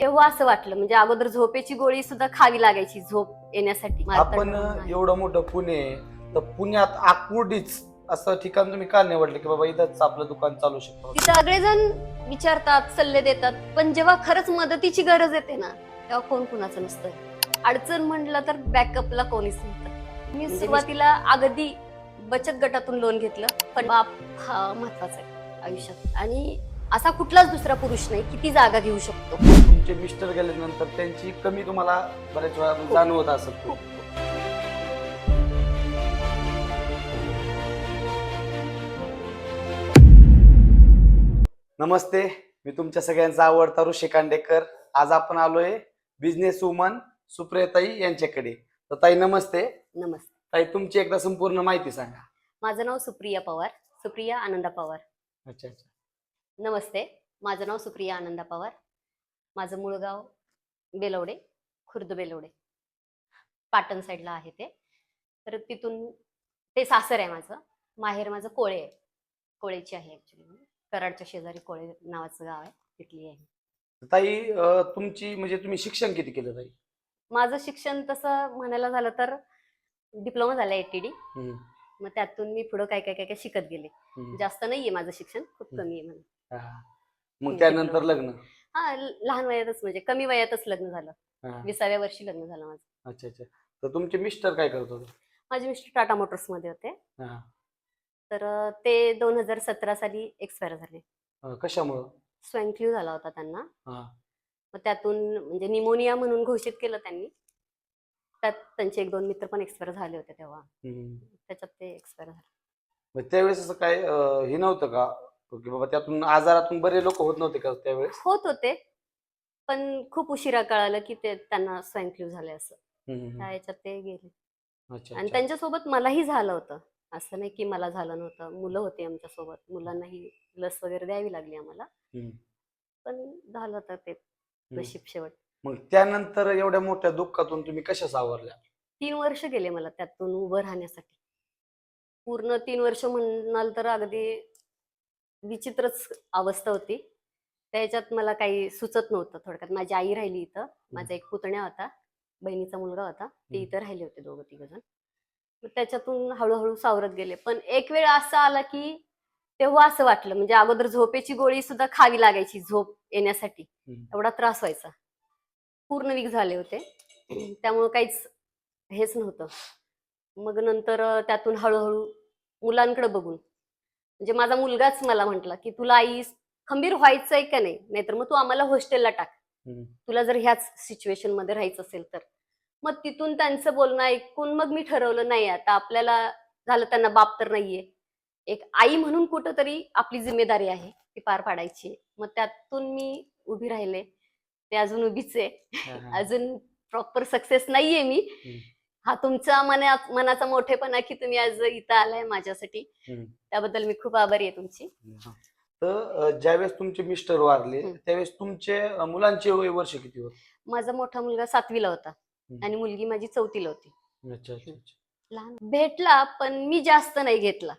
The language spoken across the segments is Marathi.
तेव्हा असं वाटलं, म्हणजे अगोदर झोपेची गोळी सुद्धा खावी लागायची झोप येण्यासाठी. आपण एवढं मोठं पुणे आहे, तर पुण्यात आकुर्डीच असं ठिकाण तुम्ही का निवडलं की बाबा इथंच आपलं दुकान चालू शकतो? तिथं सगळेजण विचारतात, सल्ले देतात, पण जेव्हा खरंच मदतीची गरज येते ना, तेव्हा कोण कुणाचं नसतं. अडचण म्हटलं तर बॅकअपला कोणीच नसतं. मी सुरुवातीला अगदी बचत गटातून लोन घेतलं, पण बाप हा महत्वाचा आहे आयुष्यात, आणि असा कुठलाच दुसरा पुरुष नाही की ती जागा घेऊ शकतो. तुमचे मिस्टर गेल्यानंतर त्यांची कमी तुम्हाला बऱ्याच वेळा जाणवत असेल. खूप. नमस्ते, मी तुमच्या सगळ्यांचा आवडता ऋषी कांडेकर. आज आपण आलोय बिझनेस वुमन सुप्रियाताई यांच्याकडे. तर ताई नमस्ते. नमस्ते. ताई तुमची एकदा संपूर्ण माहिती सांगा. माझं नाव सुप्रिया पवार, सुप्रिया आनंदा पवार. अच्छा अच्छा. नमस्ते, माझं नाव सुप्रिया आनंदा पवार. माझं मूळ गाव बेलवडे, खुर्द बेलवडे, पाटण साईडला आहे ते. तर तिथून ते सासर आहे माझं. माहेर माझं कोळे आहे, कोळेची आहे ऍक्च्युली. कराडच्या शेजारी कोळे नावाचं गाव आहे, तिथली आहे. ताई तुमची म्हणजे तुम्ही शिक्षण किती केलं ताई? माझं शिक्षण तसं म्हणायला झालं तर डिप्लोमा झाला ATD. हम्म, मग त्यातून मी पुढं काय काय काय काय शिकत गेले. हम्म. जास्त नाहीये माझं शिक्षण, खूप कमी आहे म्हणून. हा. मग त्यानंतर लग्न? हा, लहान वयातच, म्हणजे कमी वयातच लग्न झालं. हा. 20व्या वर्षी लग्न झालं माझं. अच्छा अच्छा. तर तुमचे मिस्टर काय करत होते? माझे मिस्टर टाटा मोटर्स मध्ये होते. हा. तर ते 2017 साली एक्सपायर झाले. कशामुळं? स्वाईन फ्लू झाला होता त्यांना. हा. मग त्यातून म्हणजे निमोनिया म्हणून घोषित केलं त्यांनी. त्यात त्यांचे 1-2 मित्र पण एक्सपायर झाले होते तेव्हा. हम्म. त्याच्यात ते एक्सपायर झाले. मग त्यावेळेस असं काय हे नव्हतं का की बाबा त्यातून आजारातून बरे लोक होत नव्हते का त्यावेळेस? होत होते, पण खूप उशिरा कळालं की ते त्यांना स्वाईन फ्लू झाले असं. हम्म. त्या याच्यात ते गेले. अच्छा आणि अच्छा. त्यांच्यासोबत मलाही झालं होतं. असं नाही की मला झालं नव्हतं. मुलं होती आमच्यासोबत. मुलांनाही लस वगैरे द्यावी लागली आम्हाला. हम्म. पण झालं तर ते हम्म. नशीब शेवट. मग त्यानंतर एवढ्या मोठ्या दुःखातून तुम्ही कशा सावरल्या? 3 वर्ष गेले मला त्यातून उभं राहण्यासाठी. पूर्ण 3 वर्ष म्हणाल तर अगदी विचित्रच अवस्था होती. त्याच्यात मला काही सुचत नव्हतं. थोडक्यात माझी आई राहिली इथं. माझा एक पुतण्या होता, बहिणीचा मुलगा होता. ते इथं राहिले होते दोघं-तिघं जण. मग त्याच्यातून हळूहळू सावरत गेले. पण एक वेळ असा आला की तेव्हा असं वाटलं, म्हणजे अगोदर झोपेची गोळी सुद्धा खावी लागायची झोप येण्यासाठी. एवढा त्रास व्हायचा. पूर्ण वीक झाले होते. त्यामुळं काहीच हेच नव्हतं. मग नंतर त्यातून हळूहळू मुलांकडे बघून, म्हणजे माझा मुलगाच मला म्हटला की तुला आई खंबीर व्हायचंय का नाही, नाहीतर मग तू आम्हाला हॉस्टेलला टाक, तुला जर ह्याच सिच्युएशन मध्ये राहायचं असेल तर. मग तिथून त्यांचं बोलणं ऐकून मग मी ठरवलं, नाही आता आपल्याला झालं, त्यांना बाप तर नाहीये, एक आई म्हणून कुठंतरी आपली जिम्मेदारी आहे ती पार पाडायची. मग त्यातून मी उभी राहिले. ते अजून उभीच आहे. अजून प्रॉपर सक्सेस नाहीये मी. हा तुमचा मनाचा मोठेपणा की तुम्ही आज इथं आलाय माझ्यासाठी, त्याबद्दल मी खूप आभारी आहे तुमची. तर ज्यावेळेस तुमचे मिस्टर वारले त्यावेळेस तुमचे मुलांचे वय वर्ष किती होते? माझा मोठा मुलगा 7वीला होता आणि मुलगी माझी 4थीला होती. अच्छा अच्छा. लहान भेटला, पण मी जास्त नाही घेतला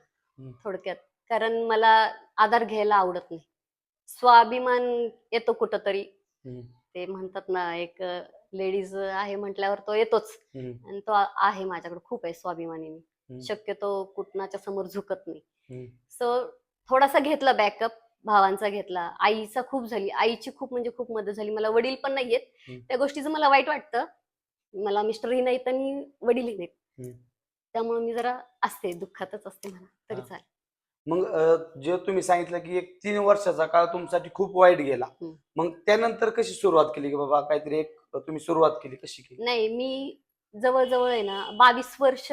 थोडक्यात, कारण मला आधार घ्यायला आवडत नाही. स्वाभिमान येतो कुठंतरी. ते म्हणतात ना, एक लेडीज आहे म्हटल्यावर तो येतोच, आणि तो आहे माझ्याकडे. खूप आहे स्वाभिमानी मी. शक्यतो कुटनाच्या समोर झुकत नाही. सो थोडासा घेतला बॅकअप, भावांचा घेतला, आईचा खूप झाली, आईची खूप म्हणजे खूप मदत झाली. मला वडील पण नाहीयेत, त्या गोष्टीचं मला वाईट वाटतं. मला मिस्टरही नाहीत आणि वडीलही नाहीत, त्यामुळे मी जरा असते दुःखातच असते म्हणा तरी चालेल. मग जे तुम्ही सांगितलं की एक 3 वर्षाचा काळ तुमच्यासाठी खूप वाईट गेला, मग त्यानंतर कशी सुरुवात केली की बाबा काहीतरी एक तुम्ही सुरुवात केली, कशी केली? नाही, मी जवळजवळ आहे ना 22 वर्ष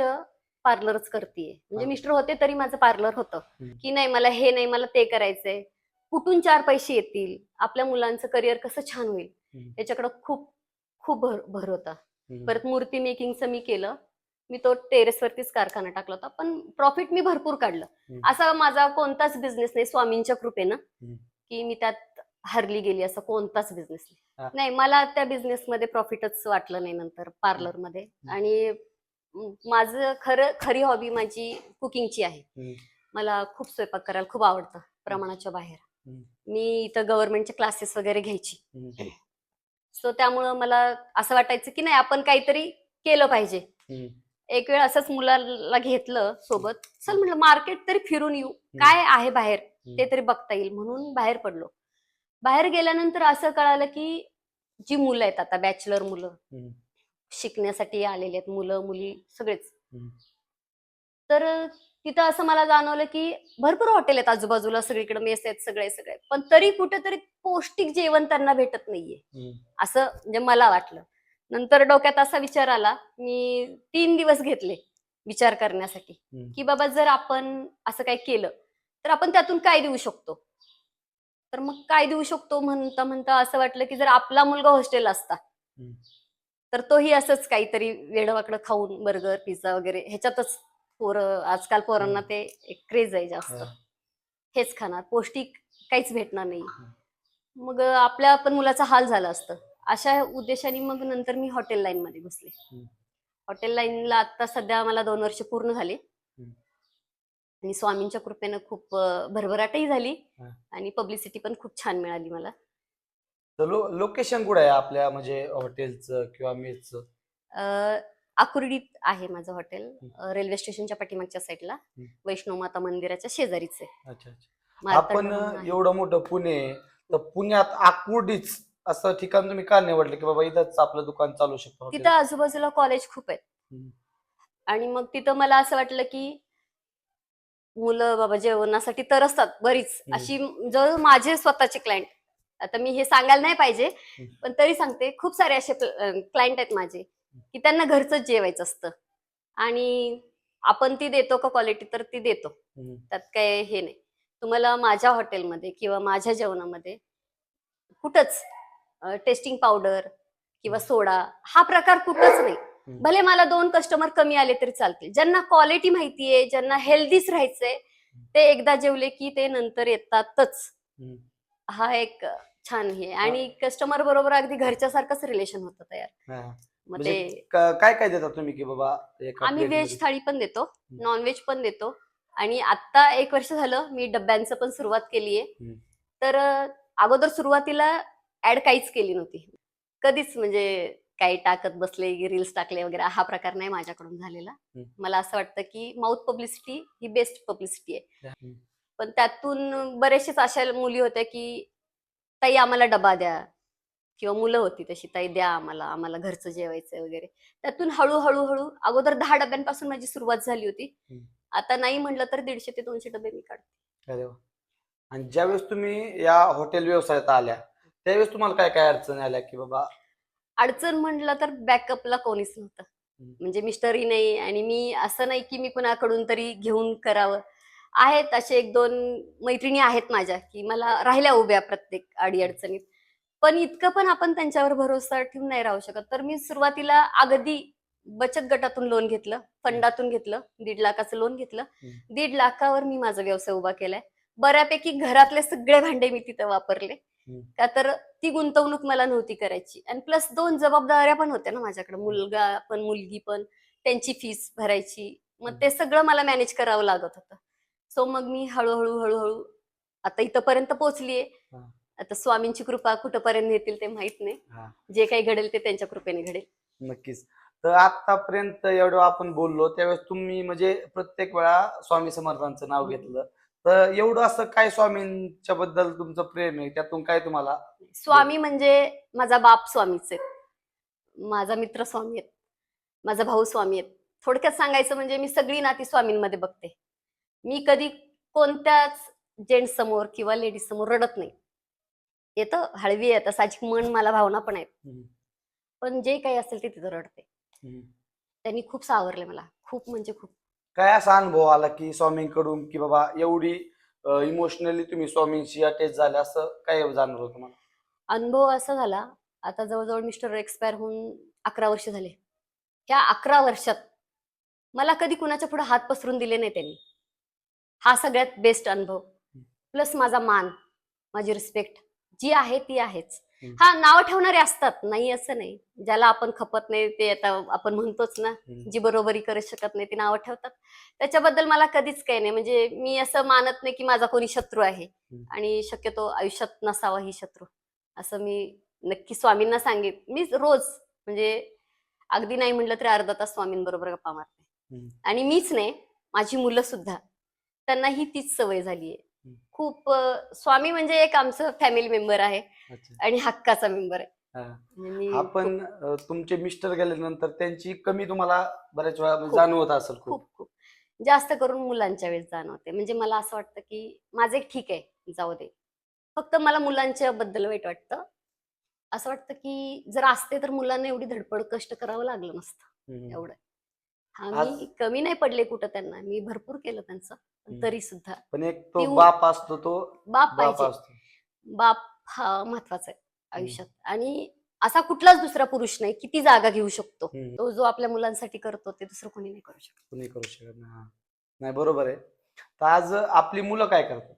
पार्लरच करतेय. म्हणजे मिस्टर होते तरी माझं पार्लर होतं की नाही, मला हे नाही, मला ते करायचंय. कुठून 4 पैसे येतील, आपल्या मुलांचं करिअर कसं छान होईल, याच्याकडे खूप खूप भर होता. परत मूर्ती मेकिंगचं मी केलं. मी तो टेरेसवरतीच कारखाना टाकला होता, पण प्रॉफिट मी भरपूर काढलं. असा माझा कोणताच बिझनेस नाही स्वामींच्या कृपेनं की मी त्यात हरली गेली, असं कोणताच बिझनेस नाही. मला त्या बिझनेसमध्ये प्रॉफिटच वाटलं नाही नंतर पार्लरमध्ये. आणि माझं खरी हॉबी माझी कुकिंगची आहे. मला खूप स्वयंपाक करायला खूप आवडतं, प्रमाणाच्या बाहेर. मी इथं गव्हर्नमेंटचे क्लासेस वगैरे घ्यायची. सो त्यामुळं मला असं वाटायचं की नाही, आपण काहीतरी केलं पाहिजे. एक वेळ असंच मुलाला घेतलं सोबत, चल म्हटलं मार्केट तरी फिरून येऊ, काय आहे बाहेर ते तरी बघता येईल, म्हणून बाहेर पडलो. बाहेर गेल्यानंतर असं कळालं की जी मुलं आहेत आता, बॅचलर मुलं शिकण्यासाठी आलेले आहेत, मुलं मुली सगळेच, तर तिथं असं मला जाणवलं की भरपूर हॉटेल आहेत आजूबाजूला, सगळीकडे मेस आहेत, सगळे सगळे, पण तरी कुठेतरी पौष्टिक जेवण त्यांना भेटत नाहीये, असं म्हणजे मला वाटलं. नंतर डोक्यात असा विचार आला, मी 3 दिवस घेतले विचार करण्यासाठी की बाबा जर आपण असं काही केलं तर आपण त्यातून काय देऊ शकतो. तर मग काय देऊ शकतो म्हणता म्हणता असं वाटलं की जर आपला मुलगा हॉस्टेल असता तर तोही असंच काहीतरी वेडवाकडं खाऊन बर्गर पिझ्झा वगैरे ह्याच्यातच, पोरं आजकाल पोरांना ते एक क्रेज आहे जास्त, हेच खाणार, पौष्टिक काहीच भेटणार नाही. मग आपल्या पण मुलाचा हाल झाला असतं. अशा उद्देशाने मग नंतर मी हॉटेल लाईन मध्ये घुसले. हॉटेल लाईनला आता सध्या मला 2 वर्ष पूर्ण झाले आणि स्वामींच्या कृपेनं खूप भरभराटही झाली आणि पब्लिसिटी पण खूप छान मिळाली मला. तर लोकेशन कुठे आहे आपल्या म्हणजे हॉटेलचं किंवा मेसचं? आकुर्डीत आहे माझं हॉटेल, रेल्वे स्टेशनच्या पाठीमागच्या साईडला, वैष्णव माता मंदिराच्या शेजारीच आहे. अच्छा अच्छा. मार्तंड आपण म्हणून आहे. एवढं मोठं पुणे आहे, तर पुण्यात आकुर्डीच असं ठिकाण तुम्ही का निवडलं की बाबा इथंच आपलं दुकान चालू शकतो हॉटेल? तिथं आजूबाजूला कॉलेज खूप आहेत आणि मग तिथं मला असं वाटलं की मुलं बाबा जेवणासाठी तरसतात बरीच अशी, जर माझे स्वतःचे क्लायंट, आता मी हे सांगायला नाही पाहिजे पण तरी सांगते, खूप सारे असे क्लायंट आहेत माझे की त्यांना घरचंच जेवायचं असतं आणि आपण ती देतो का क्वालिटी, तर ती देतो, त्यात काय हे नाही. तुम्हाला माझ्या हॉटेलमध्ये किंवा माझ्या जेवणामध्ये कुठंच टेस्टिंग पावडर किंवा सोडा हा प्रकार कुठंच नाही. भले मला 2 कस्टमर कमी आले तरी चालतील, ज्यांना क्वालिटी माहितीये, ज्यांना हेल्दीच राहायचंय, ते एकदा जेवले की ते नंतर येतातच. हा एक छान हे, आणि कस्टमर बरोबर अगदी घरच्यासारखंच रिलेशन होतं तयार. मग म्हणजे ते काय काय देतात तुम्ही की बाबा एका आम्ही plate मध्ये? व्हेज थाळी पण देतो, नॉनव्हेज पण देतो, आणि आता 1 वर्ष झालं मी डब्यांचं पण सुरुवात केलीये. तर अगोदर सुरुवातीला ऍड काहीच केली नव्हती कधीच, म्हणजे काही टाकत बसले, रील्स टाकले वगैरे, हा प्रकार नाही माझ्याकडून झालेला. मला असं वाटतं की माउथ पब्लिसिटी ही बेस्ट पब्लिसिटी आहे. पण त्यातून बरेचसेच अशा मुली होत्या की ताई आम्हाला डबा द्या, किंवा मुलं होती तशी, ताई द्या आम्हाला, आम्हाला घरचं जेवायचंय वगैरे. त्यातून हळूहळू हळू अगोदर 10 डब्यांपासून माझी सुरुवात झाली होती. आता नाही म्हटलं तर 150 ते 200 डबे मी काढते. अरे वा. आणि ज्यावेळेस तुम्ही या हॉटेल व्यवसायात आल्या त्यावेळेस तुम्हाला काय काय अडचणी आल्या की बाबा? अडचण म्हटलं तर बॅकअपला कोणीच नव्हतं, म्हणजे मिस्टरही नाही, आणि मी असं नाही की मी कुणाकडून तरी घेऊन करावं. आहेत असे 1-2 मैत्रिणी आहेत माझ्या की मला राहिल्या उभ्या प्रत्येक अडीअडचणीत, पण इतकं पण आपण त्यांच्यावर भरोसा ठेवून नाही राहू शकत. तर मी सुरुवातीला अगदी बचत गटातून लोन घेतलं, फंडातून घेतलं, 1.5 लाखाचं लोन घेतलं. 1.5 लाखावर मी माझा व्यवसाय उभा केलाय. बऱ्यापैकी घरातले सगळे भांडे मी तिथं वापरले, का तर ती गुंतवणूक मला नव्हती करायची, आणि प्लस 2 जबाबदाऱ्या पण होत्या ना माझ्याकडे, मुलगा पण मुलगी पण, त्यांची फीस भरायची, मग ते सगळं मला मॅनेज करावं लागत होतं. सो मग मी हळूहळू हळूहळू आता इथपर्यंत पोहोचलीये. आता स्वामींची कृपा कुठपर्यंत नेतील ते माहित नाही, जे काही घडेल ते त्यांच्या कृपेने घडेल. नक्कीच. तर आतापर्यंत एवढं आपण बोललो त्यावेळेस तुम्ही म्हणजे प्रत्येक वेळा स्वामी समर्थांचं नाव घेतलं, तर एवढं असं काय स्वामींच्या बद्दल तुमचं प्रेम आहे, त्यातून काय तुम्हाला? स्वामी म्हणजे माझा बाप स्वामीच आहेत, माझा मित्र स्वामी आहेत, माझा भाऊ स्वामी आहेत. थोडक्यात सांगायचं म्हणजे मी सगळी नाती स्वामींमध्ये बघते. मी कधी कोणत्याच जेंट्स समोर किंवा लेडीज समोर रडत नाही. येतं हळवी आहे, आता साहजिक मन मला भावना पण आहेत, पण जे काही असेल ते तिथं रडते. त्यांनी खूप सावरले मला, खूप म्हणजे खूप. काय असा अनुभव आला की स्वामींकडून की बाबा एवढी इमोशनली तुम्ही स्वामींशी अटॅच झाले, असं काय जाणवलं तुम्हाला? अनुभव असा झाला, आता जवळजवळ मिस्टर एक्सपायर होऊन 11 वर्ष झाले. त्या 11 वर्षात मला कधी कुणाच्या पुढे हात पसरून दिले नाही त्यांनी. हा सगळ्यात बेस्ट अनुभव. प्लस माझा मान, माझी रिस्पेक्ट जी आहे ती आहेच. हा, नाव ठेवणारे असतात, नाही असं नाही. ज्याला आपण खपत नाही ते आता आपण म्हणतोच ना, जी बरोबरी करू शकत नाही ती नावं ठेवतात. त्याच्याबद्दल मला कधीच काही नाही, म्हणजे मी असं मानत नाही की माझा कोणी शत्रू आहे, आणि शक्यतो आयुष्यात नसावा ही शत्रू, असं मी नक्की स्वामींना सांगेन. मी रोज म्हणजे अगदी नाही म्हटलं तरी अर्धा तास स्वामींबरोबर गप्पा मारते. हम्म. आणि मीच नाही, माझी मुलं सुद्धा, त्यांनाही तीच सवय झालीये. हम्म. खूप स्वामी म्हणजे एक आमचं फॅमिली मेंबर आहे अच्छा. आणि हक्काचा मेंबर आहे. हा. म्हणजे मी हा खूप पण तुमचे मिस्टर गेल्यानंतर त्यांची कमी तुम्हाला बऱ्याच वेळा खूप जाणवत असेल खूप. खूप खूप जास्त करून मुलांच्या वेळेस जाणवते. म्हणजे मला असं वाटतं की माझं एक ठीक आहे, जाऊ दे. फक्त मला मुलांच्या बद्दल वाईट वाटतं. असं वाटतं की जर असते तर मुलांना एवढी धडपड कष्ट करावं लागलं नसतं हम्म. एवढं. हा, आज मी कमी नाही पडले कुठं त्यांना, मी भरपूर केलं त्यांचं, पण हम्म. तरी सुद्धा पण एक ती तो बाप असतो तो बाप बाप पाहिजे. असतो. बाप हा महत्वाचा आहे हम्म. आयुष्यात. आणि असा कुठलाच दुसरा पुरुष नाही किती जागा घेऊ शकतो. हम्म. तो जो आपल्या मुलांसाठी करतो ते दुसरं कोणी नाही करू शकत. कुणी करू शकत नाही. हा. नाही, बरोबर आहे. तर आज आपली मुलं काय करतात?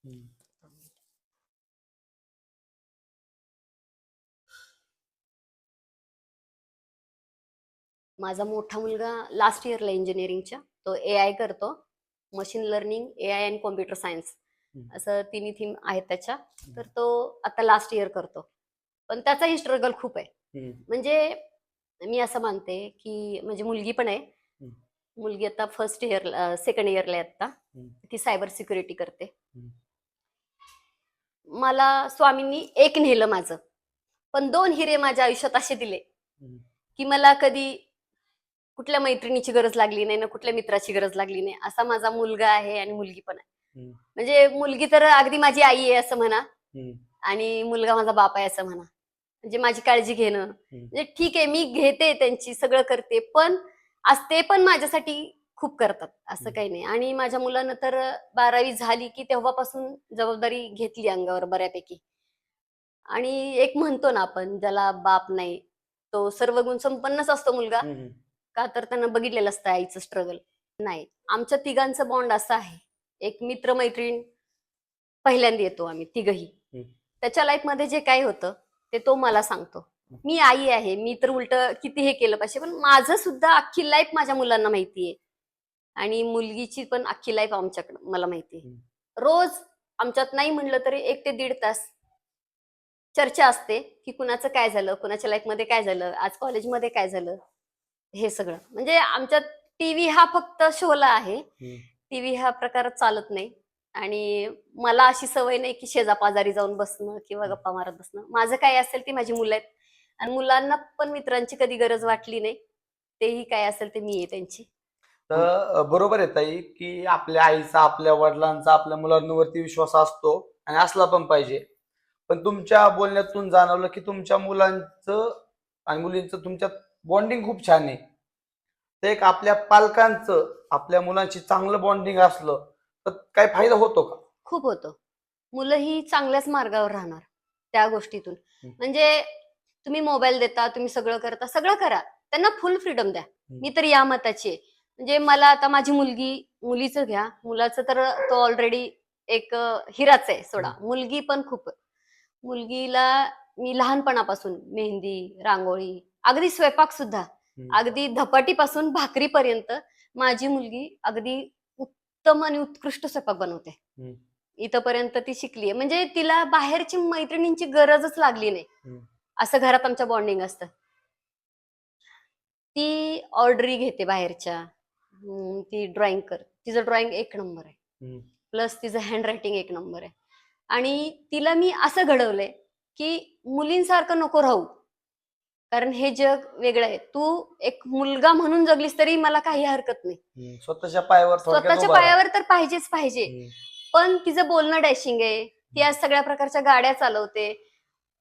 हम्म. माझा मोठा मुलगा लास्ट इयरला इंजिनिअरिंगच्या, तो AI करतो. मशीन लर्निंग, AI आणि कॉम्प्युटर सायन्स हम्म. असं तिन्ही थीम आहेत त्याच्या. तर तो आता लास्ट इयर करतो. पण त्याचाही स्ट्रगल खूप आहे. हम्म. म्हणजे मी असं मानते की म्हणजे मुलगी पण आहे. हम्म. मुलगी आता फर्स्ट इयरला, सेकंड इयरला आहे आता. हम्म. ती सायबर सिक्युरिटी करते. हम्म. मला स्वामींनी एक नेलं माझं, पण 2 हिरे माझ्या आयुष्यात असे दिले हम्म. की मला कधी कुठल्या मैत्रिणीची गरज लागली नाही ना कुठल्या मित्राची गरज लागली नाही. असा माझा मुलगा आहे आणि मुलगी पण आहे. हम्म. म्हणजे मुलगी तर अगदी माझी आई आहे असं म्हणा, हम्म. आणि मुलगा माझा बाप आहे असं म्हणा. म्हणजे माझी काळजी घेणं, हम्म. म्हणजे ठीक आहे मी घेते त्यांची, सगळं करते, पण आज ते पण माझ्यासाठी खूप करतात असं काही नाही. आणि माझ्या मुलानं तर 12वी झाली की तेव्हापासून जबाबदारी घेतली अंगावर बऱ्यापैकी. आणि एक म्हणतो ना आपण, ज्याला बाप नाही तो सर्व गुण संपन्नच असतो मुलगा. हम्म. का तर त्यांना बघितलेलं असतं आईचं स्ट्रगल. नाही, आमच्या तिघांचं बॉन्ड असं आहे, एक मित्र मैत्रीण पहिल्यांदा येतो आम्ही तिघही. हम्म. त्याच्या लाईफ मध्ये जे काही होतं ते तो मला सांगतो. मी आई आहे, मी तर उलट किती हे केलं पाहिजे, पण माझं सुद्धा अख्खी लाईफ माझ्या मुलांना माहितीये आणि मुलगीची पण अख्खी लाईफ आमच्याकडे मला माहितीये. हम्म. रोज आमच्यात नाही म्हणलं तरी 1 ते 1.5 तास चर्चा असते की कुणाचं काय झालं, कुणाच्या लाईफ मध्ये काय झालं, आज कॉलेजमध्ये काय झालं, हे सगळं. म्हणजे आमच्यात टीव्ही हा फक्त शोला आहे, हम्म. टीव्ही हा प्रकार चालत नाही. आणि मला अशी सवय नाही की शेजापाजारी जाऊन बसणं किंवा गप्पा मारत बसणं. माझं काय असेल ती माझी मुलं आहेत आणि मुलांना पण मित्रांची कधी गरज वाटली नाही, तेही काय असेल ते मी आहे त्यांची. तर बरोबर आहे ताई, की आपल्या आईचा, आपल्या वडिलांचा आपल्या मुलांवरती विश्वास असतो आणि असला पण पाहिजे. पण तुमच्या बोलण्यातून जाणवलं की तुमच्या मुलांचं आणि मुलींचं तुमच्यात बॉन्डिंग खूप छान आहे. तर एक आपल्या पालकांचं आपल्या मुलांशी चांगलं बॉन्डिंग असलं तर काय फायदा होतो का? खूप होतं. मुलंही चांगल्याच मार्गावर राहणार त्या गोष्टीतून. हम्म. म्हणजे तुम्ही मोबाईल देता, तुम्ही सगळं करता, सगळं करा. त्यांना फुल फ्रीडम द्या. मी तर या मताची आहे. म्हणजे मला आता माझी मुलगी, मुलीचं घ्या, मुलाचं तर तो ऑलरेडी एक हिराच आहे सोडा. मुलगी पण खूप. मुलगीला मी लहानपणापासून मेहंदी, रांगोळी, अगदी स्वयंपाक सुद्धा, हम्म. अगदी धपाटीपासून भाकरीपर्यंत माझी मुलगी अगदी उत्तम आणि उत्कृष्ट स्वयंपाक बनवते. हम्म. इथपर्यंत ती शिकलीये. म्हणजे तिला बाहेरची मैत्रिणींची गरजच लागली नाही. हम्म. असं घरात आमच्या बॉन्डिंग असतं. ती ऑर्डरी घेते बाहेरच्या. ती ड्रॉइंग कर. तिचं ड्रॉइंग एक नंबर आहे. हम्म. प्लस तिचं हँडरायटिंग एक नंबर आहे. आणि तिला मी असं घडवलंय की मुलींसारखं नको राहू. कारण हे जग वेगळं आहे. तू एक मुलगा म्हणून जगलीस तरी मला काही हरकत नाही. हम्म. स्वतःच्या पायावर थोडक्यात स्वतःच्या उभा राहा. पायावर तर पाहिजेच पाहिजे. हम्म. पण तिचं बोलणं डॅशिंग आहे. ती आज सगळ्या प्रकारच्या गाड्या चालवते.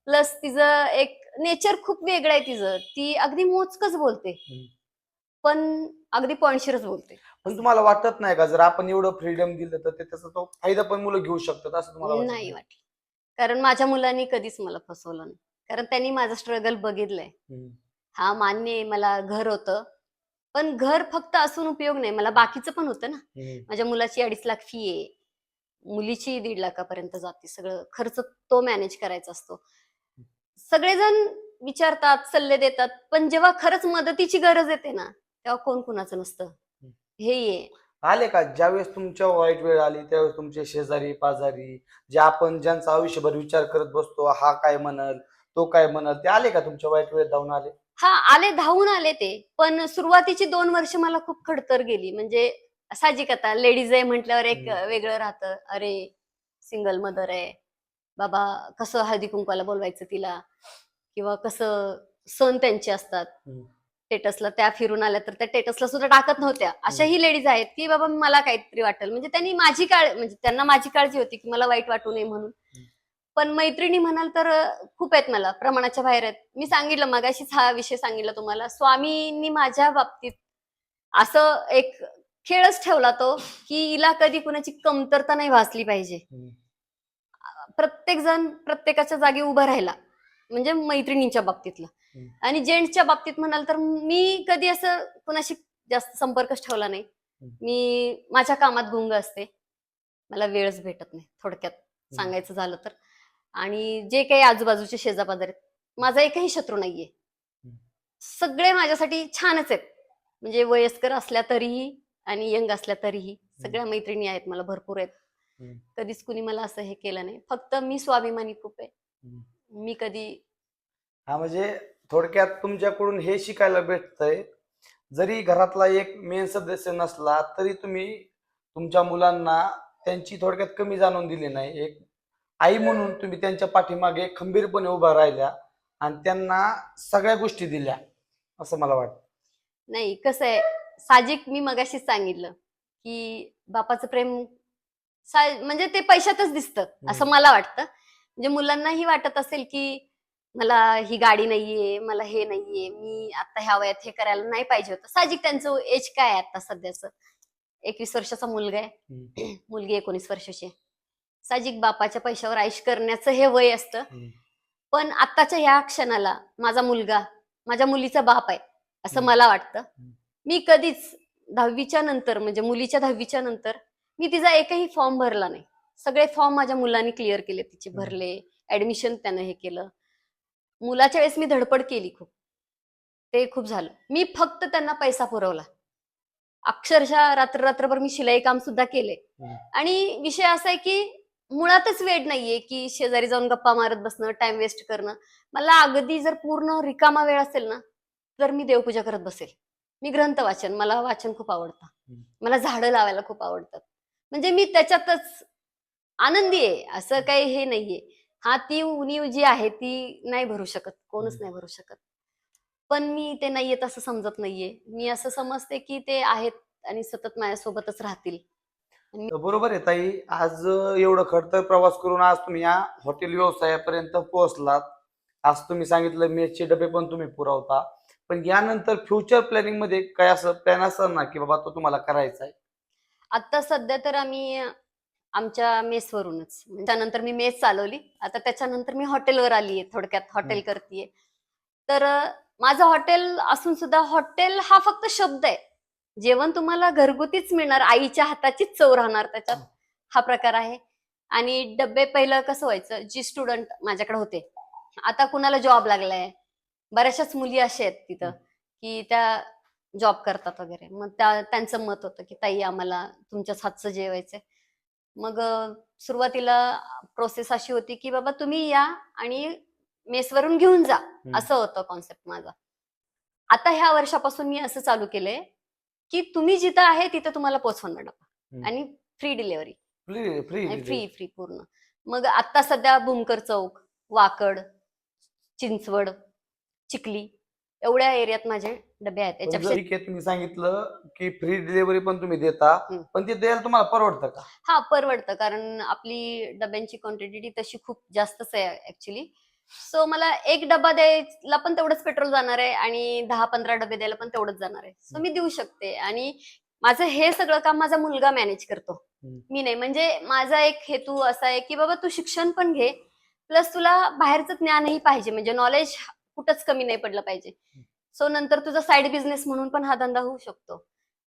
प्लस तिचं एक नेचर खूप वेगळं आहे तिचं. ती अगदी मोजकच बोलते, हम्म. पण अगदी पॉइंटशीरच बोलते. पण तुम्हाला वाटत नाही का, जर आपण एवढं फ्रीडम दिलं तर ते त्याचा तो फायदा पण मुलं घेऊ शकतात असं तुम्हाला वाटत नाही नाही? वाटलं. कारण माझ्या मुलांनी कधीच मला फसवलं नाही. कारण त्यांनी माझं स्ट्रगल बघितलंय. हम्म. हा मान्य आहे, मला घर होतं. पण घर फक्त असून उपयोग नाही. मला बाकीचं पण होतं ना. हम्म. माझ्या मुलाची 2.5 लाख फी आहे. मुलीची 1.5 लाखापर्यंत जाते. सगळं खर्च तो मॅनेज करायचा असतो. सगळेजण विचारतात, सल्ले देतात, पण जेव्हा खरंच मदतीची गरज येते ना, तेव्हा कोण कुणाचं नसतं. हे आहे. आले का ज्यावेळेस तुमच्या वाईट वेळ आली त्यावेळेस तुमचे शेजारी पाजारी जे आपण ज्यांचा आयुष्यभर विचार करत बसतो, हा काय म्हणल तो काय म्हणल, ते आले का तुमच्या वाईट वेळेत धावून आले? हा आले, धावून आले ते. पण सुरुवातीची 2 वर्ष मला खूप खडतर गेली. म्हणजे साहजिक, आता लेडीज आहे म्हटल्यावर एक वेगळं राहतं. अरे, सिंगल मदर आहे बाबा, कसं हळदी कुंकवाला बोलवायचं तिला, किंवा कसं सण त्यांचे असतात. स्टेटसला त्या फिरून आल्या तर त्या स्टेटसला सुद्धा टाकत नव्हत्या. अशाही लेडीज आहेत की बाबा मला काहीतरी वाटेल, म्हणजे त्यांनी माझी म्हणजे त्यांना माझी काळजी होती की मला वाईट वाटू नये म्हणून. पण मैत्रिणी म्हणाल तर खूप आहेत, मला प्रमाणाच्या बाहेर आहेत. मी सांगितलं, मगाशीच हा विषय सांगितला तुम्हाला, स्वामींनी माझ्या बाबतीत असं एक खेळच ठेवला तो, की हिला कधी कुणाची कमतरता नाही भासली पाहिजे. प्रत्येक जण प्रत्येकाच्या जागी उभा राहिला, म्हणजे मैत्रिणींच्या बाबतीतलं. आणि जेंट्सच्या बाबतीत म्हणाल तर मी कधी असं कुणाशी जास्त संपर्कच ठेवला नाही. मी माझ्या कामात गुंग असते, मला वेळच भेटत नाही थोडक्यात सांगायचं झालं तर. आणि जे काही आजूबाजूचे शेजापाजारी आहेत, माझा एकही शत्रू नाहीये. सगळे माझ्यासाठी छानच आहेत, म्हणजे वयस्कर असल्या तरीही आणि यंग असल्या तरीही सगळ्या मैत्रिणी आहेत मला, भरपूर आहेत. कधीच कुणी मला असं हे केलं नाही. फक्त मी स्वाभिमानी खूप आहे. मी कधी हा, म्हणजे थोडक्यात तुमच्याकडून हे शिकायला भेटतंय, जरी घरातला एक मेन सदस्य नसला तरी तुम्ही तुमच्या मुलांना त्यांची थोडक्यात कमी जाणून दिली नाही. एक आई म्हणून तुम्ही त्यांच्या पाठीमागे खंबीरपणे उभा राहिल्या आणि त्यांना सगळ्या गोष्टी दिल्या, असं मला वाटतं. नाही, कसं आहे, साहजिक मी मगाशीच सांगितलं की बापाचं प्रेम म्हणजे ते पैशातच दिसतं असं मला वाटतं. म्हणजे मुलांनाही वाटत असेल की मला ही गाडी नाहीये, मला हे नाहीये, मी आता ह्या वयात हे करायला नाही पाहिजे होतं. साहजिक त्यांचं एज काय आहे आता सध्याचं, 21 वर्षाचा मुलगा आहे, मुलगी 19 वर्षाची आहे. साहजिक बापाच्या पैशावर आयुष करण्याचं हे वय असतं. पण आत्ताच्या ह्या क्षणाला माझा मुलगा माझ्या मुलीचा बाप आहे असं मला वाटतं. मी कधीच 10वीच्या नंतर, म्हणजे मुलीच्या 10वीच्या नंतर मी तिचा एकही फॉर्म भरला नाही. सगळे फॉर्म माझ्या मुलांनी क्लिअर केले, तिचे भरले, ऍडमिशन त्यानं हे केलं. मुलाच्या वेळेस मी धडपड केली खूप, ते खूप झालं. मी फक्त त्यांना पैसा पुरवला. अक्षरशः रात्रभर मी शिलाई काम सुद्धा केले. आणि विषय असा आहे की मुळातच वेळ नाहीये की शेजारी जाऊन गप्पा मारत बसणं, टाइम वेस्ट करणं. मला अगदी जर पूर्ण रिकामा वेळ असेल ना, तर मी देवपूजा करत बसेल. मी ग्रंथ वाचन, मला वाचन खूप आवडतं. मला झाडं लावायला खूप आवडतात. म्हणजे मी त्याच्यातच आनंदी आहे, असं काही हे नाहीये. हा, ती उणीव जी आहे ती नाही भरू शकत, कोणच नाही भरू शकत. पण मी ते नाहीयेत असं समजत नाहीये. मी असं समजते की ते आहेत आणि सतत माझ्यासोबतच राहतील. बरोबर आहे ताई. आज एवढं खडतर प्रवास करून आज तुम्ही या हॉटेल व्यवसायापर्यंत पोहोचलात. आज तुम्ही सांगितलं मेसचे डबे पण तुम्ही पुरवता. पण यानंतर फ्युचर प्लॅनिंग मध्ये काय असं प्लॅन असेल ना की बाबा तो तुम्हाला करायचा आहे? आता सध्या तर आम्ही आमच्या मेसवरूनच, त्यानंतर मी मेस चालवली, आता त्याच्यानंतर मी हॉटेलवर आलीये, थोडक्यात हॉटेल करतीये. तर माझं हॉटेल असून सुद्धा, हॉटेल हा फक्त शब्द आहे. जेवण तुम्हाला घरगुतीच मिळणार, आईच्या हाताचीच चव राहणार त्याच्यात, हा प्रकार आहे. आणि डब्बे पहिलं कसं व्हायचं, जी स्टुडंट माझ्याकडे होते, आता कुणाला जॉब लागलाय, बऱ्याचशाच मुली अशा आहेत तिथं की त्या जॉब करतात वगैरे. मग त्यांचं मत होतं की ताई आम्हाला तुमच्याच हातचं जेवायचंय. मग सुरुवातीला प्रोसेस अशी होती की बाबा तुम्ही या आणि मेसवरून घेऊन जा, असं होतं कॉन्सेप्ट माझा. आता ह्या वर्षापासून मी असं चालू केलंय की तुम्ही जिथं आहे तिथं तुम्हाला पोहोचवणार डबा, आणि फ्री डिलिव्हरी, फ्री फ्री पूर्ण. मग आता सध्या भूमकर चौक, वाकड, चिंचवड, चिखली एवढ्या एरियात माझे डबे आहेत. याच्यापेक्षा ठीक आहे, तुम्ही सांगितलं की फ्री डिलिव्हरी पण तुम्ही देता, पण ते द्यायला तुम्हाला परवडतं का? हा, परवडतं, कारण आपली डब्यांची क्वांटिटी तशी खूप जास्तच आहे ऍक्च्युली. सो मला एक डबा द्यायला पण तेवढंच पेट्रोल जाणार आहे आणि 10-15 डबे द्यायला पण तेवढंच जाणार आहे. सो मी देऊ शकते. आणि माझं हे सगळं काम माझा मुलगा मॅनेज करतो, मी नाही. म्हणजे माझा एक हेतू असा आहे की बाबा तू शिक्षण पण घे, प्लस तुला बाहेरचं ज्ञानही पाहिजे, म्हणजे नॉलेज कुठंच कमी नाही पडलं पाहिजे. सो नंतर तुझा साईड बिझनेस म्हणून पण हा धंदा होऊ शकतो.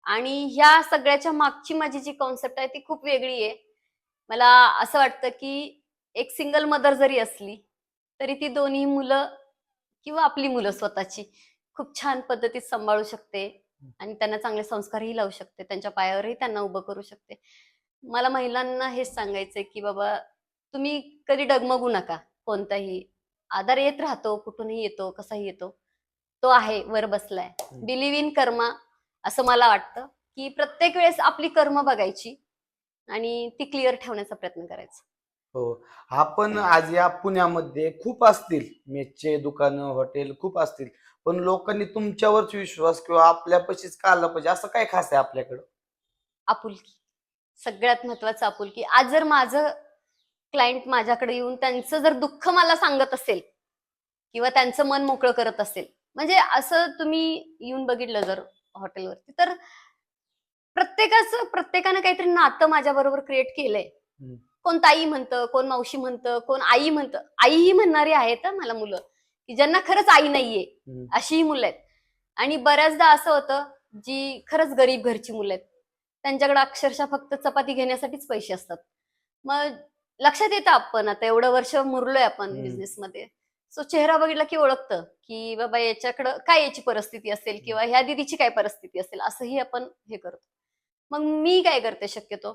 आणि ह्या सगळ्याच्या मागची माझी जी कॉन्सेप्ट आहे ती खूप वेगळी आहे. मला असं वाटतं की एक सिंगल मदर जरी असली तरी ती दोन्ही मुलं किंवा आपली मुलं स्वतःची खूप छान पद्धतीत सांभाळू शकते. आणि त्यांना चांगले संस्कारही लावू शकते, त्यांच्या पायावरही त्यांना उभं करू शकते. मला महिलांना हेच सांगायचंय की बाबा तुम्ही कधी डगमगू नका. कोणताही आधार येत राहतो, कुठूनही येतो, कसाही येतो. तो आहे, वर बसलाय. बिलीव्ह इन कर्मा असं मला वाटतं, की प्रत्येक वेळेस आपली कर्म बघायची आणि ती क्लिअर ठेवण्याचा प्रयत्न करायचा. हो. आपण आज या पुण्यामध्ये खूप असतील मेसचे दुकानं, हॉटेल खूप असतील. पण लोकांनी तुमच्यावरच विश्वास किंवा आपल्यापाशीच का आला पाहिजे असं काय खास आहे आपल्याकडं? आपुलकी. सगळ्यात महत्वाचं आपुलकी. आज जर माझं क्लायंट माझ्याकडे येऊन त्यांचं जर दुःख मला सांगत असेल किंवा त्यांचं मन मोकळं करत असेल, म्हणजे असं तुम्ही येऊन बघितलं जर हॉटेलवरती, तर प्रत्येकानं काहीतरी नातं माझ्याबरोबर क्रिएट केलंय. हं. कोण ताई म्हणतं, कोण मावशी म्हणतं, कोण आई म्हणतं. आईही म्हणणारी आहेत हं मला मुलं, की ज्यांना खरंच आई नाहीये, हं. अशीही मुलं आहेत. आणि बऱ्याचदा असं होतं, जी खरंच गरीब घरची मुलं आहेत, त्यांच्याकडे अक्षरशः फक्त चपाती घेण्यासाठीच पैसे असतात. मग लक्षात येतं आपण आता एवढं वर्ष मुरलोय आपण हं. बिझनेसमध्ये. सो चेहरा बघितला की ओळखतं, की बाबा याच्याकडं काय याची परिस्थिती असेल किंवा ह्या दीदीची काय परिस्थिती असेल, असंही आपण हे करतो. मग मी काय करते शक्यतो,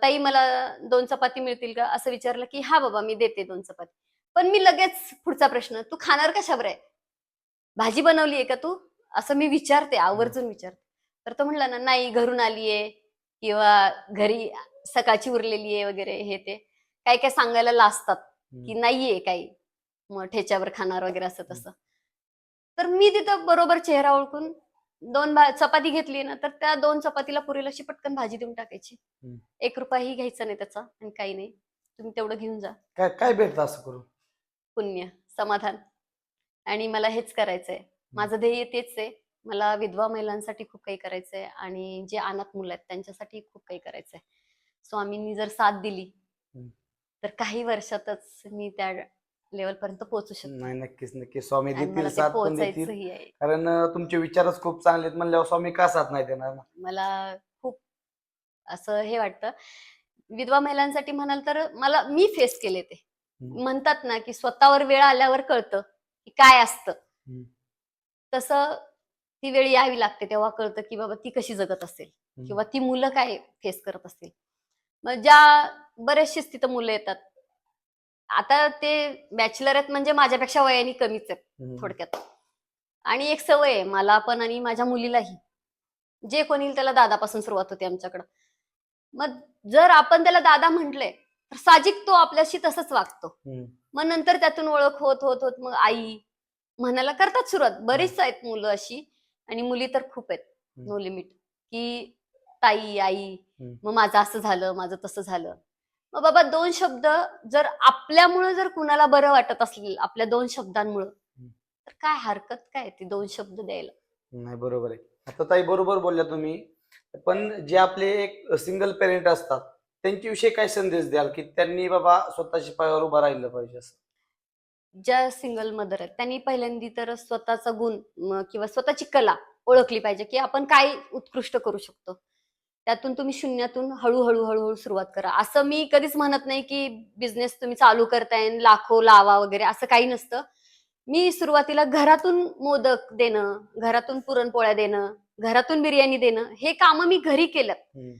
ताई मला 2 चपाती मिळतील का? असं विचारलं की "हां बाबा, मी देते 2 चपाती." पण मी लगेच पुढचा प्रश्न, "तू खाणार कशावर आहे? भाजी बनवली आहे का तू?" असं मी विचारते, हं. आवर्जून विचारते. तर तो म्हटला ना, "नाही, घरून आली आहे किंवा घरी सकाळची उरलेली आहे वगैरे हे ते." काय-काय सांगायला लाजतात, हं. की नाहीये काही, मग ठेच्यावर खाणार वगैरे असं तसं. तर मी तिथं बरोबर चेहरा ओळखून 2 चपाती घेतली ना, तर त्या 2 चपातीला पुरेल अशी पटकन भाजी देऊन टाकायची. हं. ₹1 घ्यायचा नाही त्याचा आणि काही नाही. तुम्ही तेवढं घेऊन जा. काय काय भेटतं असं करून? पुण्य, समाधान आणि मला हेच करायचंय. हं. माझं ध्येय तेच आहे. मला विधवा महिलांसाठी खूप काही करायचंय आणि जे अनाथ मुलं आहेत त्यांच्यासाठी खूप काही करायचंय. स्वामींनी जर साथ दिली, हं. तर काही वर्षातच मी त्या लेव्हलपर्यंत पोहोचू शकते नाही, नक्कीच, नक्कीच. स्वामी आणि देतील, मला ते साथ पण देतील. पोहोचायचंही आहे. कारण तुमचे विचारच खूप चांगले आहेत म्हणल्यावर स्वामी का साथ नाही देणार ना? मला खूप असं हे वाटतं. विधवा महिलांसाठी म्हणाल तर मी फेस केले ते. हं. म्हणतात ना, की स्वतःवर वेळ आल्यावर कळतं, की काय असतं. हं. तसं ती वेळ यावी लागते तेव्हा कळतं, की बाबा ती कशी जगत असेल हं. किंवा ती मुलं काय फेस करत असतील. मग बरेचशीच तिथं मुलं येतात. आता ते बॅचलर आहेत म्हणजे माझ्यापेक्षा वयाने कमीच आहेत हं. थोडक्यात. आणि एक सवय आहे मला पण आणि माझ्या मुलीलाही. जे कोणी येईल त्याला दादापासून सुरुवात होते आमच्याकडं. मग जर आपण त्याला दादा म्हटलंय, तर साहजिक तो आपल्याशी तसंच वागतो. हं. मग नंतर त्यातून ओळख होत मग आई म्हणायला करतात सुरुवात. हं. बरीच आहेत मुलं अशी आणि मुली तर खूप आहेत, हं. नो लिमिट, की ताई, आई, हं. मग माझं असं झालं, माझं तसं झालं. मग बाबा 2 शब्द जर आपल्यामुळं जर कुणाला बरं वाटत असेल, आपल्या 2 शब्दांमुळं, हं. तर काय हरकत काय आहे ते 2 शब्द द्यायला? नाही, बरोबर आहे. आता ताई बरोबर बोलल्या तुम्ही. पण जे आपले एक सिंगल पेरेंट असतात, त्यांच्याविषयी काय संदेश द्याल, की त्यांनी बाबा स्वतःच्या पायावर उभं राहिलं पाहिजे असं? ज्या सिंगल मदर आहेत, त्यांनी पहिल्यांदी तर स्वतःचा गुण किंवा स्वतःची कला ओळखली पाहिजे, की आपण काय उत्कृष्ट करू शकतो. त्यातून तुम्ही शून्यातून हळू-हळू सुरुवात करा. असं मी कधीच म्हणत नाही, की बिझनेस तुम्ही चालू करताय आणि लाखो लावा वगैरे असं काही नसतं. मी सुरुवातीला घरातून मोदक देणं, घरातून पुरणपोळ्या देणं, घरातून बिर्याणी देणं, हे कामं मी घरी केल्यात. हं.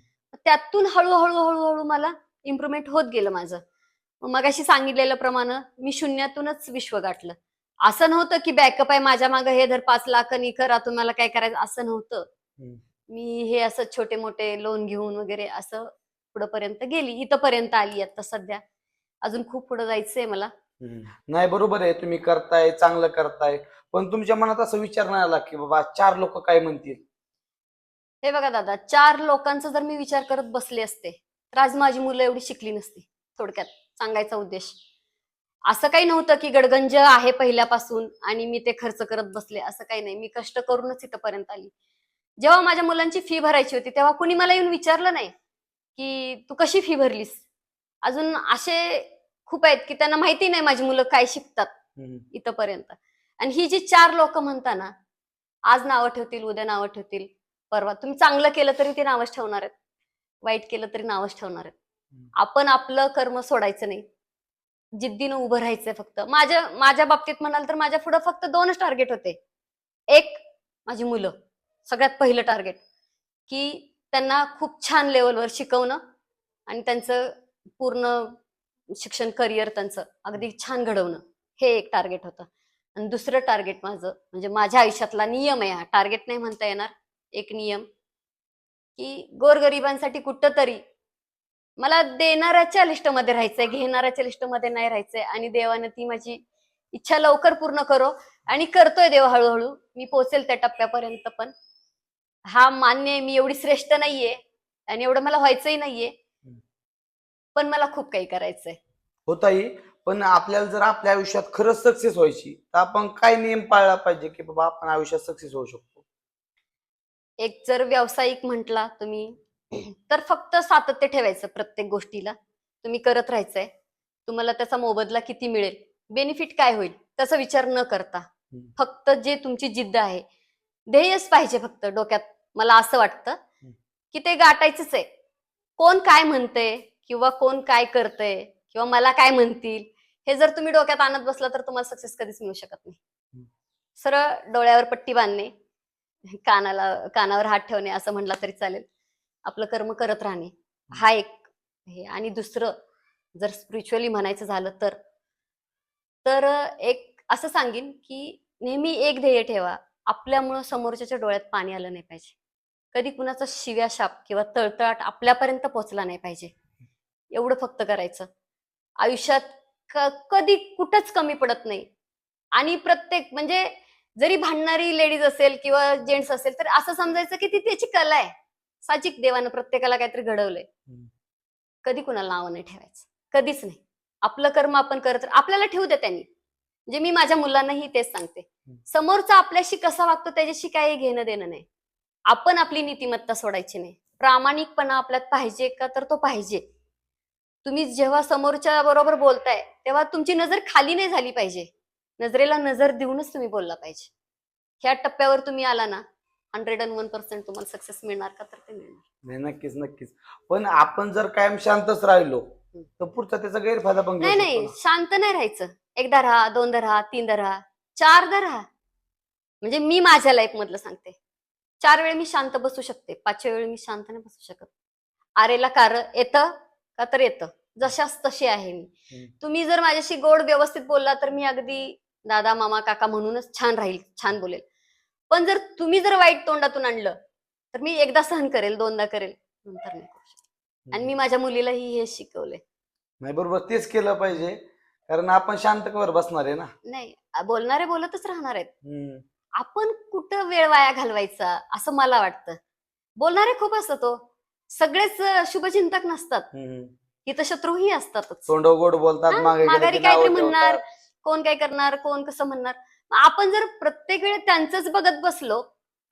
त्यातून हळू मला इम्प्रुव्हमेंट होत गेलं माझं. मगाशी सांगितलेल्याप्रमाणे मी शून्यातूनच विश्व गाठलं. असं नव्हतं, की बॅकअप आहे माझ्या मागे हे धर 5,00,000 आणि करा तुम्हाला काय करायचं असं नव्हतं. हं. मी हे असं छोटे-मोठे लोन घेऊन वगैरे असं पुढेपर्यंत गेली. इथपर्यंत आली आता सध्या. अजून खूप पुढे जायचंय मला. हं. नाही, बरोबर आहे. तुम्ही करताय, चांगलं करताय. पण तुमच्या मनात असा विचार नाही आला, की बाबा 4 लोकं काय म्हणतील? हे बघा दादा, 4 लोकांचा जर मी विचार करत बसले असते, तर आज माझी मुलं एवढी शिकली नसती. थोडक्यात सांगायचा उद्देश. असं काही नव्हतं, की गडगंज आहे पहिल्यापासून आणि मी ते खर्च करत बसले, असं काही नाही. मी कष्ट करूनच इथपर्यंत आली. जेव्हा माझ्या मुलांची फी भरायची होती, तेव्हा कुणी मला येऊन विचारलं नाही, की "तू कशी फी भरलीस?" अजून असे खूप आहेत, की त्यांना माहिती नाही माझी मुलं काय शिकतात हं. इथपर्यंत. आणि ही जी 4 लोकं म्हणता ना, आज नावं ठेवतील, उद्या नावं ठेवतील, परवा तुम्ही चांगलं केलं तरी ते नावच ठेवणार आहेत. वाईट केलं तरी नावच ठेवणार आहेत. हं. आपण आपलं कर्म सोडायचं नाही. जिद्दीनं उभं राहायचंय फक्त. माझ्या माझ्या बाबतीत म्हणाल तर माझ्या पुढे फक्त 2च टार्गेट होते. एक माझी मुलं. सगळ्यात पहिलं टार्गेट की त्यांना खूप छान लेवलवर शिकवणं आणि त्यांचं पूर्ण शिक्षण करिअर त्यांचं अगदी छान घडवणं, हे एक टार्गेट होतं. आणि दुसरं टार्गेट माझं म्हणजे माझ्या आयुष्यातला नियम आहे, हा टार्गेट नाही म्हणता येणार, एक नियम, की गोरगरिबांसाठी कुठंतरी मला देणाऱ्याच्या लिस्टमध्ये राहायचंय, घेणाऱ्याच्या लिस्टमध्ये नाही राहायचंय. आणि देवाने ती माझी इच्छा लवकर पूर्ण करो. आणि करतोय देव हळूहळू, मी पोहोचेल त्या टप्प्यापर्यंत. पण हा मान्य आहे, मी एवढी श्रेष्ठ नाहीये आणि एवढं मला व्हायचंही नाहीये, पण मला खूप काही करायचंय. होताही. पण आपल्याला जर आपल्या आयुष्यात खरंच सक्सेस व्हायची तर आपण काय नियम पाळला पाहिजे की बाबा आपण आयुष्यात सक्सेस होऊ शकतो? एक जर व्यावसायिक म्हटला तुम्ही तर फक्त सातत्य ठेवायचं, प्रत्येक गोष्टीला तुम्ही करत राहायचंय. तुम्हाला त्याचा मोबदला किती मिळेल, बेनिफिट काय होईल, त्याचा विचार न करता फक्त जे तुमची जिद्द आहे, ध्येयच पाहिजे फक्त डोक्यात. मला असं वाटतं की ते गाठायचंच आहे. कोण काय म्हणतंय किंवा कोण काय करतंय किंवा मला काय म्हणतील, हे जर तुम्ही डोक्यात आणत बसला तर तुम्हाला सक्सेस कधीच मिळू शकत नाही. सरळ डोळ्यावर पट्टी बांधणे, कानावर हात ठेवणे असं म्हणला तरी चालेल, आपलं कर्म करत राहणे, हा एक हे. आणि दुसरं जर स्पिरिच्युअली म्हणायचं झालं तर तर एक असं सांगेन की नेहमी एक ध्येय ठेवा, आपल्यामुळं समोरच्याच्या डोळ्यात पाणी आलं नाही पाहिजे. कधी कुणाचा शिव्या शाप किंवा तळतळाट आपल्यापर्यंत पोहोचला नाही पाहिजे, एवढं फक्त करायचं. आयुष्यात कधी कुठंच कमी पडत नाही. आणि प्रत्येक म्हणजे जरी भांडणारी लेडीज असेल किंवा जेंट्स असेल तर असं समजायचं की ती त्याची कला आहे. साहजिक देवानं प्रत्येकाला काहीतरी घडवलंय. कधी कुणाला नाव नाही ठेवायचं, कधीच नाही. आपलं कर्म आपण करत आपल्याला ठेवू दे त्यांनी. म्हणजे मी माझ्या मुलांनाही तेच सांगते, समोरचा आपल्याशी कसा वागतो त्याच्याशी काही घेणं देणं नाही. आपण आपली नीतिमत्ता सोडायची नाही. प्रामाणिकपणा आपल्यात पाहिजे का, तर तो पाहिजे. तुम्ही जेव्हा समोरच्या बरोबर बोलताय तेव्हा तुमची नजर खाली नाही झाली पाहिजे, नजरेला नजर देऊनच तुम्ही बोलला पाहिजे. ह्या टप्प्यावर तुम्ही आला ना, 101% तुम्हाला सक्सेस मिळणार का, तर ते मिळणार. नाही, नक्कीच नक्कीच. पण आपण जर कायम शांतच राहिलो तर पुढचा त्याचा गैरफायदा पण घेऊ नाही शकतो नाही, ना. शांत नाही राहायचं. एकदा राहा, दोनदा राहा, तीनदा राहा, चारदा राहा. म्हणजे मी माझ्या लाईफ मधलं सांगते, 4 वेळ मी शांत बसू शकते, 5व्या वेळी मी शांत नाही बसू शकत. आरेला कार येतं का, तर येतं. जशाच तशी आहे मी. तुम्ही जर माझ्याशी गोड व्यवस्थित बोलला तर मी अगदी दादा मामा काका म्हणूनच छान राहील, छान बोलेल. पण जर तुम्ही जर वाईट तोंडातून आणलं तर मी एकदा सहन करेल, दोनदा करेल, नंतर नाही करू शकत. आणि मी माझ्या मुलीलाही हे शिकवलंय. नाही, बरोबर, तेच केलं पाहिजे. कारण आपण शांत कवर बसणार आहे ना. नाही, बोलणारे बोलतच राहणार आहेत. हम्म. आपण कुठं वेळ वाया घालवायचा असं मला वाटतं. बोलणारे खूप असतात हो. सगळेच शुभचिंतक नसतात. इथं शत्रूही असतातच. तोंड गोड बोलतात, हा, मागे गेले माघारी की काहीतरी नावं म्हणणार, ठेवतात. कोण काय करणार, कोण कसं म्हणणार. मग आपण जर प्रत्येक वेळेस त्यांचंच बघत बसलो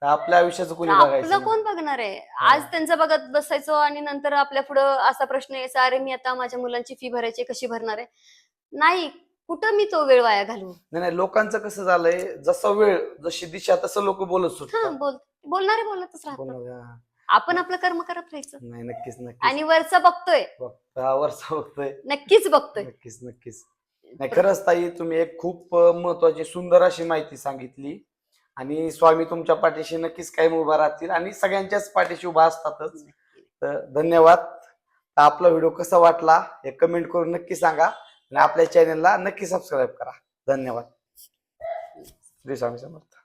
तर आपल्या आयुष्याचं तर कोणी बघायचं आपलं नाही. कोण बघणार आहे. आज त्यांचं बघत बसायचो आणि नंतर आपल्या पुढं असा प्रश्न यायचा, अरे मी आता माझ्या मुलांची फी भरायची, कशी भरणार आहे. नाही, कुठं मी तो वेळ वाया घालू. नाही नाही, लोकांचं कसं झालंय, जसा वेळ जशी दिशा तसं लोक बोलत हा, सुटतात. बोलणारे बोलतच राहतात. बोलणार, हा. आपण आपलं कर्म करत राहायचं. नाही, नक्कीच नक्कीच. आणि वरचा बघतोय, वरचा बघतोय. नक्कीच बघतोय. नक्कीच नक्कीच. नाही, खरंच ताई, तुम्ही एक खूप महत्वाची सुंदर अशी माहिती सांगितली. आणि स्वामी तुमच्या पाठीशी नक्कीच कायम उभा राहतील आणि सगळ्यांच्याच पाठीशी उभा असतातच. तर धन्यवाद. तर आपला व्हिडिओ कसा वाटला हे कमेंट करून नक्की सांगा आणि आपल्या चॅनलला नक्की सबस्क्राईब करा. धन्यवाद. श्री स्वामी समर्थ.